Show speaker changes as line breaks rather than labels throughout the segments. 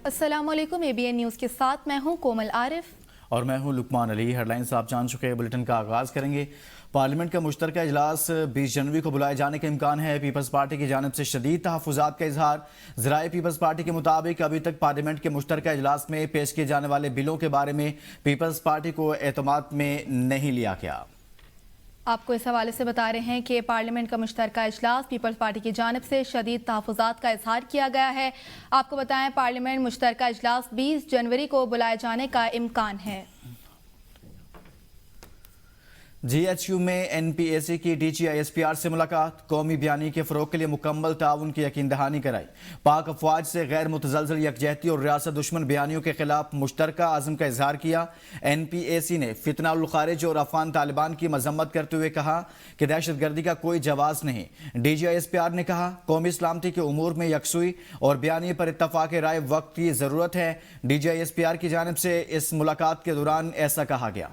अस्सलाम वालेकुम, ABN news के साथ मैं हूं कोमल आरिफ
और मैं हूं लुकमान अली। हेडलाइंस आप जान चुके हैं। बुलेटिन का आगाज़ करेंगे। पार्लियामेंट का मुश्तरका इजलास 20 जनवरी को बुलाए जाने का इम्कान है। पीपल्स पार्टी की जानिब से शदीद तहफ़्फ़ुज़ात का इजहार। ज़राए पीपल्स पार्टी के मुताबिक अभी तक पार्लियामेंट के मुश्तरका इजलास में पेश किए जाने वाले बिलों के बारे में पीपल्स पार्टी को एतमाद में नहीं लिया गया।
आपको इस हवाले से बता रहे हैं कि पार्लियामेंट का मुश्तरका इजलास पीपल्स पार्टी की जानिब से शदीद तहफ़्फ़ुज़ात का इजहार किया गया है। आपको बताएं, पार्लियामेंट मुश्तरका इजलास 20 जनवरी को बुलाए जाने का इम्कान है।
GHU में NPAC की DGISPR से मुलाकात। कौमी बयानी के फ़रोग़ के लिए मुकम्मल ताउन की यकीन दहानी कराई। पाक अफवाज से गैर मुतज़लज़ल यकजहती और रियासत दुश्मन बयानियों के खिलाफ मुश्तरका आज़म का इजहार किया। NPAC ने फितना उल खारिज और अफ़गान तालिबान की मजम्मत करते हुए कहा कि दहशत गर्दी का कोई जवाज़ नहीं। DGISPR ने कहा कौमी सलामती के उमूर में यकसुई और बयानी पर इत्तफ़ाक़ राय वक्त की ज़रूरत है। DGISPR की जानिब से इस मुलाकात के दौरान ऐसा कहा गया।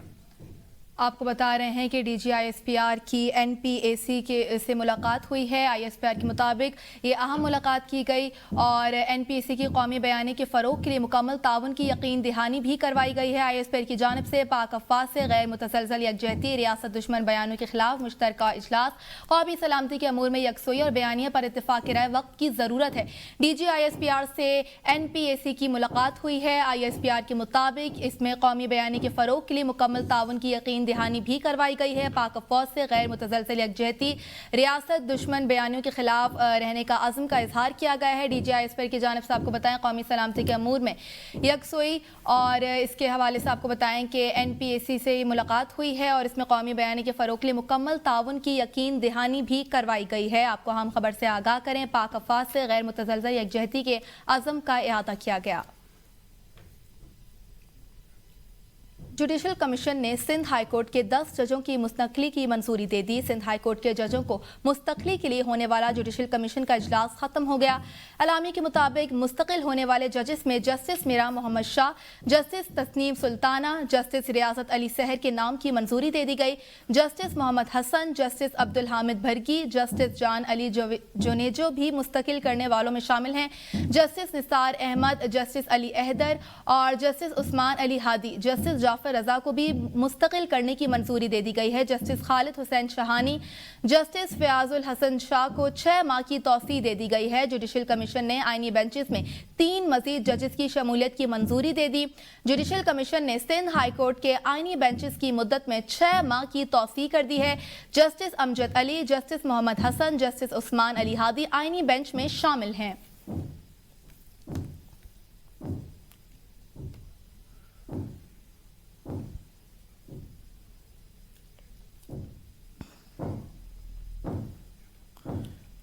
आपको बता रहे हैं कि DGISPR की NPAC के से मुलाकात हुई है। ISPR के मुताबिक ये अहम मुलाकात की गई और NPAC की कौमी बयानी के फ़रोग़ के लिए मुकम्मल ताउन की यकीन दहानी भी करवाई गई है। ISPR की जानिब से पाक अफवाज से गैर मुतसलसल यकजहती रियासत दुश्मन बयानों के खिलाफ मुश्तरका इजलास कौमी सलामती के अमूर में यकसुई और बयानिया पर इत्तफ़ाक़ राय वक्त की ज़रूरत है। DGISPR से NPAC की मुलाकात हुई है। ISPR के मुताबिक इसमें कौमी बयानी के फ़रोग़ के लिए मुकम्मल ताउन की यकीन दहानी भी करवाई गई है। पाक अफवाज से गैर मुतसलसल यकजहती रियासत दुश्मन बयानियों के खिलाफ रहने का अज़्म का इजहार किया गया है। DGISPR की जानिब से आपको बताएं कौमी सलामती के अमूर में यकसुई और इसके हवाले से आपको बताएं कि NPAC से मुलाकात हुई है और इसमें कौमी बयानी के फ़रोग़ के लिए मुकम्मल ताउन की यकीन दहानी भी करवाई गई है। आपको हम खबर से आगाह करें, पाक अफवाज से गैर मुतसलसल यकजहती के अज़्म का इहाता किया गया। जुडिशल कमीशन ने सिंध हाई कोर्ट के 10 जजों की मुस्तकली की मंजूरी दे दी। सिंध हाई कोर्ट के जजों को मुस्तकली के लिए होने वाला जुडिशल कमीशन का इजलास खत्म हो गया। अलामी के मुताबिक मुस्तकिल होने वाले जजेस में justice Meera Mohammad Shah, justice Tasneem Sultana, justice Riyasat Ali सहर के नाम की मंजूरी दे दी गई। Justice Mohammad Hasan, justice Abdul Hamid Bhargi, justice Jan Ali जोनेजो भी मुस्तकिल करने वालों में शामिल हैं। जस्टिस निसार अहमद, जस्टिस अली अहदर और जस्टिस उस्मान अली हादी, जस्टिस जाफर रजा को भी मुस्तकिल करने की मंजूरी दे दी गई है। जस्टिस खालिद हुसैन शहानी, जस्टिस फयाजुल हसन शाह को 6 माह की तौसीह दे दी गई है। जुडिशल कमीशन ने आईनी बेंचेस में 3 मजीद जजेस की शमूलियत की मंजूरी दे दी। जुडिशल कमीशन ने सिंध हाई कोर्ट के आईनी बेंचेस की मुद्दत में 6 माह की तौसीह कर दी है। Justice Amjad Ali, justice Mohammad Hasan, justice Usman Ali Hadi आईनी बेंच में शामिल हैं।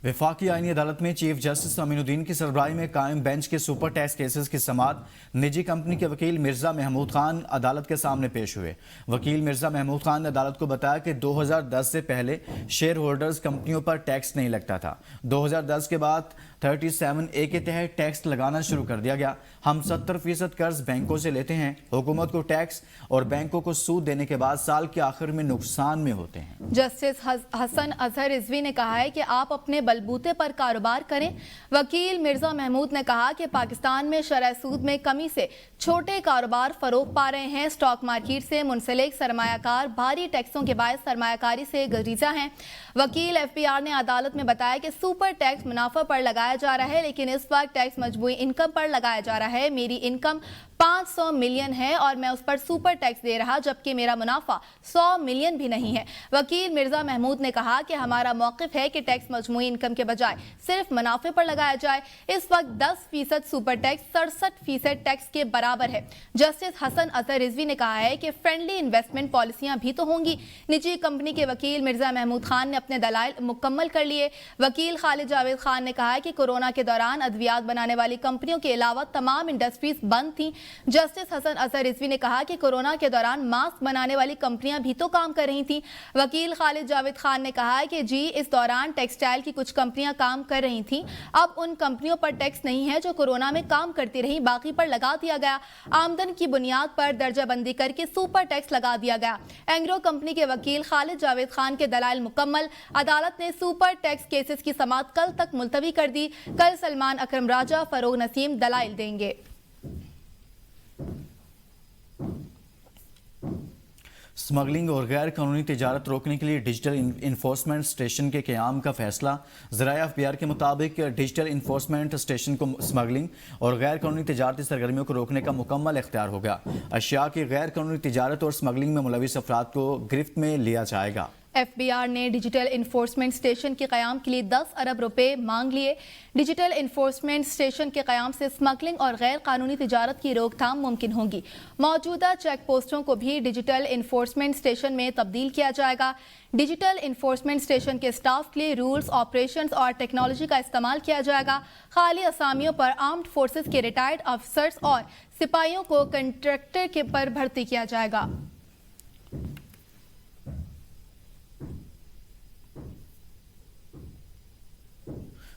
वफाकी आईनी अदालत में चीफ जस्टिस अमीनुद्दीन की सरबराही में कायम बेंच के सुपर टैक्स केसेस की समाअत निजी कंपनी के वकील मिर्जा महमूद खान अदालत के सामने पेश हुए। वकील मिर्जा महमूद खान ने अदालत को बताया कि 2010 से पहले शेयर होल्डर्स कंपनियों पर टैक्स नहीं लगता था। 2010 के बाद 37A के तहत टैक्स लगाना शुरू कर दिया गया। हम 70% कर्ज बैंकों से लेते हैं। हुकूमत को टैक्स और बैंकों को सूद देने के बाद साल के आखिर में नुकसान में होते हैं।
जस्टिस हसन अजहर रिजवी ने कहा है कि आप अपने बलबूते पर कारोबार करें। वकील मिर्जा महमूद ने कहा कि पाकिस्तान में शरह सूद में कमी से छोटे कारोबार फरोग पा रहे हैं। स्टॉक मार्केट से मुंसलिक सरमायाकार भारी टैक्सों के बायस सरमायाकारी से गुरीजा हैं। वकील FPR ने अदालत में बताया कि सुपर टैक्स मुनाफा पर लगाया जा रहा है, लेकिन इस वक्त टैक्स मजबूरी इनकम पर लगाया जा रहा है। मेरी इनकम 500 मिलियन है और मैं उस पर सुपर टैक्स दे रहा, जबकि मेरा मुनाफा 100 मिलियन भी नहीं है। वकील मिर्जा महमूद ने कहा कि हमारा मौक़िफ़ है कि टैक्स मजमूई इनकम के बजाय सिर्फ मुनाफे पर लगाया जाए। इस वक्त 10% सुपर टैक्स 67% टैक्स के बराबर है। जस्टिस हसन अजहर रिजवी ने कहा है कि फ्रेंडली इन्वेस्टमेंट पॉलिसियां भी तो होंगी। निजी कंपनी के वकील मिर्जा महमूद खान ने अपने दलाइल मुकम्मल कर लिए। वकील खालिद जावेद खान ने कहा है कि कोरोना के दौरान अद्वियात बनाने वाली कंपनियों के अलावा तमाम इंडस्ट्रीज बंद थी। जस्टिस हसन अजहर रिजवी ने कहा कि कोरोना के दौरान मास्क बनाने वाली कंपनियां भी तो काम कर रही थी। वकील खालिद जावेद खान ने कहा कि जी, इस दौरान टेक्सटाइल की कुछ कंपनियां काम कर रही थी। अब उन कंपनियों पर टैक्स नहीं है जो कोरोना में काम करती रही, बाकी पर लगा दिया गया। आमदन की बुनियाद पर दर्जा बंदी करके सुपर टैक्स लगा दिया गया। एंग्रो कंपनी के वकील खालिद जावेद खान के दलाइल मुकम्मल। अदालत ने सुपर टैक्स केसेस की समाअत कल तक मुलतवी कर दी। कल सलमान अकरम राजा, फरोग नसीम दलाइल देंगे।
اسمگلنگ اور غیر قانونی تجارت روکنے کے لیے ڈیجیٹل انفورسمنٹ اسٹیشن کے قیام کا فیصلہ۔ ذرائع اخبار کے مطابق ڈیجیٹل انفورسمنٹ اسٹیشن کو اسمگلنگ اور غیر قانونی تجارتی سرگرمیوں کو روکنے کا مکمل اختیار ہوگا۔ اشیاء کی غیر قانونی تجارت اور اسمگلنگ میں ملوث افراد کو گرفت میں لیا جائے گا۔
ایف بی آر نے ڈیجیٹل انفورسمنٹ اسٹیشن کے قیام کے لیے 10 ارب روپے مانگ لیے۔ ڈیجیٹل انفورسمنٹ اسٹیشن کے قیام سے اسمگلنگ اور غیر قانونی تجارت کی روک تھام ممکن ہوگی۔ موجودہ چیک پوسٹوں کو بھی ڈیجیٹل انفورسمنٹ اسٹیشن میں تبدیل کیا جائے گا۔ ڈیجیٹل انفورسمنٹ اسٹیشن کے اسٹاف کے لیے رولز، آپریشنز اور ٹیکنالوجی کا استعمال کیا جائے گا۔ خالی اسامیوں پر آرمڈ فورسز کے ریٹائرڈ افسرز اور سپاہیوں کو کنٹریکٹر کے پر بھرتی کیا جائے گا۔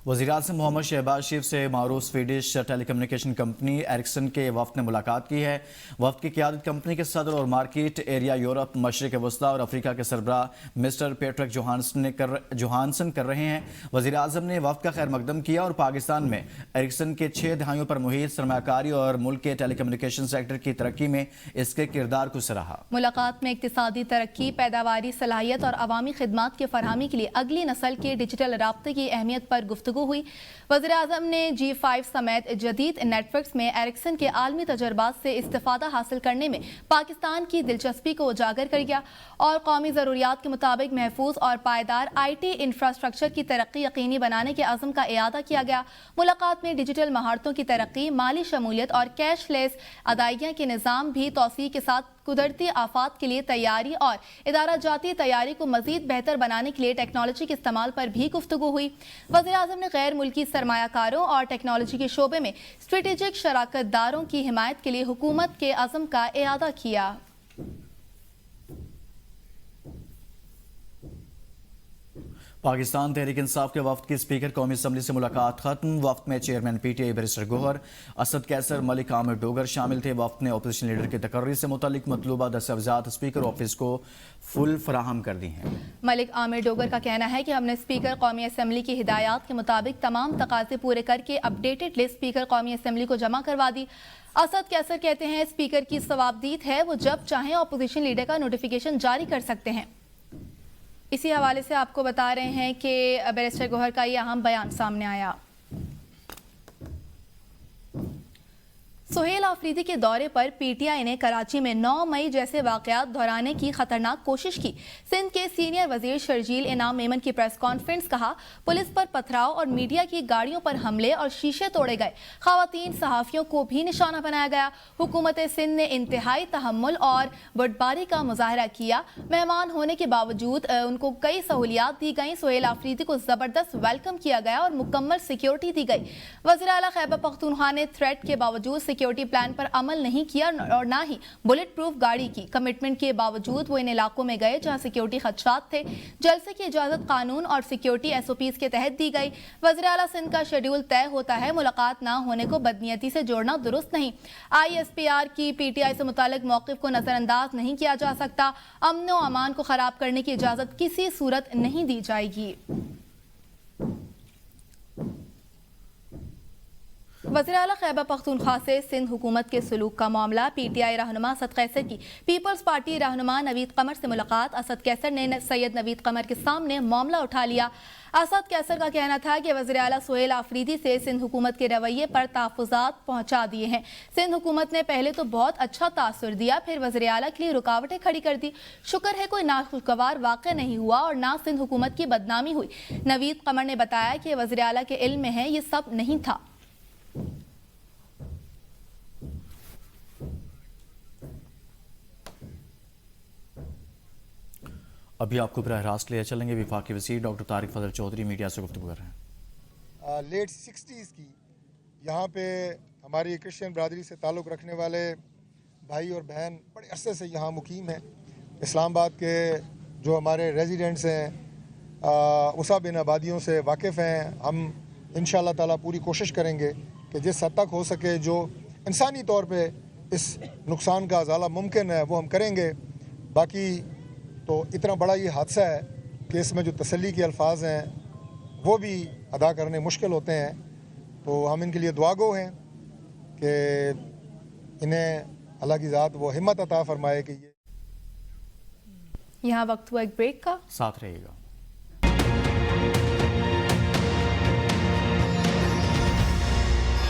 وزیراعظم محمد شہباز شریف سے معروف سویڈش ٹیلی کمیونیکیشن کمپنی ایرکسن کے وفد نے ملاقات کی ہے۔ وفد کی قیادت کمپنی کے صدر اور مارکیٹ ایریا یورپ، مشرق وسطیٰ اور افریقہ کے سربراہ مسٹر پیٹرک جوہانسن کر رہے ہیں۔ وزیراعظم نے وفد کا خیر مقدم کیا اور پاکستان میں ایرکسن کے 6 دہائیوں پر محیط سرمایہ کاری اور ملک کے ٹیلی کمیونیکیشن سیکٹر کی ترقی میں اس کے کردار کو سراہا۔ ملاقات
میں اقتصادی ترقی، پیداواری صلاحیت اور عوامی خدمات کی فراہمی کے لیے اگلی نسل کے ڈیجیٹل رابطے کی اہمیت پر گفتگو ہوئی۔ وزیراعظم نے G5 سمیت جدید نیٹ ورکس میں ایرکسن کے عالمی تجربات سے استفادہ حاصل کرنے میں پاکستان کی دلچسپی کو اجاگر کر دیا اور قومی ضروریات کے مطابق محفوظ اور پائیدار IT انفراسٹرکچر کی ترقی یقینی بنانے کے عزم کا اعادہ کیا گیا۔ ملاقات میں ڈیجیٹل مہارتوں کی ترقی، مالی شمولیت اور کیش لیس ادائیگیاں کے نظام بھی توسیع کے ساتھ قدرتی آفات کے لیے تیاری اور ادارہ جاتی تیاری کو مزید بہتر بنانے کے لیے ٹیکنالوجی کے استعمال پر بھی گفتگو ہوئی۔ وزیراعظم نے غیر ملکی سرمایہ کاروں اور ٹیکنالوجی کے شعبے میں اسٹریٹجک شراکت داروں کی حمایت کے لیے حکومت کے عزم کا اعادہ کیا۔
پاکستان تحریک انصاف کے وفد کی اسپیکر قومی اسمبلی سے ملاقات ختم۔ وفد میں چیئرمین PTI بیرسٹر گوہر، اسد کیسر، ملک عامر ڈوگر شامل تھے۔ وفد نے اپوزیشن لیڈر کی تقرری سے متعلق مطلوبہ دستاویزات اسپیکر آفس کو فل فراہم کر دی ہیں۔
ملک عامر ڈوگر کا کہنا ہے کہ ہم نے اسپیکر قومی اسمبلی کی ہدایات کے مطابق تمام تقاضے پورے کر کے اپڈیٹڈ لسٹ اسپیکر قومی اسمبلی کو جمع کروا دی۔ اسد کیسر کہتے ہیں اسپیکر کی ثوابدید ہے، وہ جب چاہیں اپوزیشن لیڈر کا نوٹیفیکیشن جاری کر سکتے ہیں۔ اسی حوالے سے آپ کو بتا رہے ہیں کہ بیرسٹر گوہر کا یہ اہم بیان سامنے آیا۔ سہیل آفریدی کے دورے پر PTI نے کراچی میں 9 مئی جیسے واقعات دہرانے کی خطرناک کوشش کی۔ سندھ کے سینئر وزیر شرجیل انعام میمن کی پریس کانفرنس، کہا پولیس پر پتھراؤ اور میڈیا کی گاڑیوں پر حملے اور شیشے توڑے گئے، خواتین صحافیوں کو بھی نشانہ بنایا گیا۔ حکومت سندھ نے انتہائی تحمل اور بردباری کا مظاہرہ کیا، مہمان ہونے کے باوجود ان کو کئی سہولیات دی گئیں۔ سہیل آفریدی کو زبردست ویلکم کیا گیا اور مکمل سیکیورٹی دی گئی۔ وزیر اعلیٰ خیبر پختونخوا نے تھریٹ کے باوجود سیکیورٹی پلان پر عمل نہیں کیا اور نہ ہی بلٹ پروف گاڑی کی۔ کمٹمنٹ کے باوجود وہ ان علاقوں میں گئے جہاں سیکیورٹی خدشات تھے۔ جلسے کی اجازت قانون اور سیکیورٹی SOPs کے تحت دی گئی۔ وزیر اعلیٰ سندھ کا شیڈول طے ہوتا ہے، ملاقات نہ ہونے کو بدنیتی سے جوڑنا درست نہیں۔ ISPR کی PTI سے متعلق موقف کو نظر انداز نہیں کیا جا سکتا۔ امن و امان کو خراب کرنے کی اجازت کسی صورت نہیں دی جائے گی۔ وزیر اعلیٰ خیبر پختونخوا سے سندھ حکومت کے سلوک کا معاملہ۔ PTI رہنما اسد کیسر کی پیپلز پارٹی رہنما نوید قمر سے ملاقات۔ اسد کیسر نے سید نوید قمر کے سامنے معاملہ اٹھا لیا۔ اسد کیسر کا کہنا تھا کہ وزیر اعلیٰ سہیل آفریدی سے سندھ حکومت کے رویے پر تحفظات پہنچا دیے ہیں۔ سندھ حکومت نے پہلے تو بہت اچھا تاثر دیا، پھر وزیر اعلیٰ کے لیے رکاوٹیں کھڑی کر دی۔ شکر ہے کوئی ناخوشگوار واقع نہیں ہوا اور نہ سندھ حکومت کی بدنامی ہوئی۔ نوید قمر نے بتایا کہ وزیر اعلیٰ کے علم میں ہے یہ سب نہیں تھا۔
ابھی آپ کو براہ راست لے چلیں گے وفاقی وزیر ڈاکٹر طارق فضل چودھری میڈیا سے گفتگو کر رہے ہیں۔
لیٹ 60s کی یہاں پہ ہماری کرسچن برادری سے تعلق رکھنے والے بھائی اور بہن بڑے عرصے سے یہاں مقیم ہیں۔ اسلام آباد کے جو ہمارے ریزیڈنٹس ہیں اسب ان آبادیوں سے واقف ہیں۔ ہم انشاءاللہ تعالیٰ پوری کوشش کریں گے کہ جس حد تک ہو سکے جو انسانی طور پہ اس نقصان کا ازالہ ممکن ہے وہ ہم کریں گے۔ باقی تو اتنا بڑا یہ حادثہ ہے کہ اس میں جو تسلی کے الفاظ ہیں وہ بھی ادا کرنے مشکل ہوتے ہیں، تو ہم ان کے لیے دعا گو ہیں کہ انہیں اللہ کی ذات وہ ہمت عطا فرمائے کہ یہ
यहाँ वक्त हुआ एक ब्रेक का,
साथ रहेगा।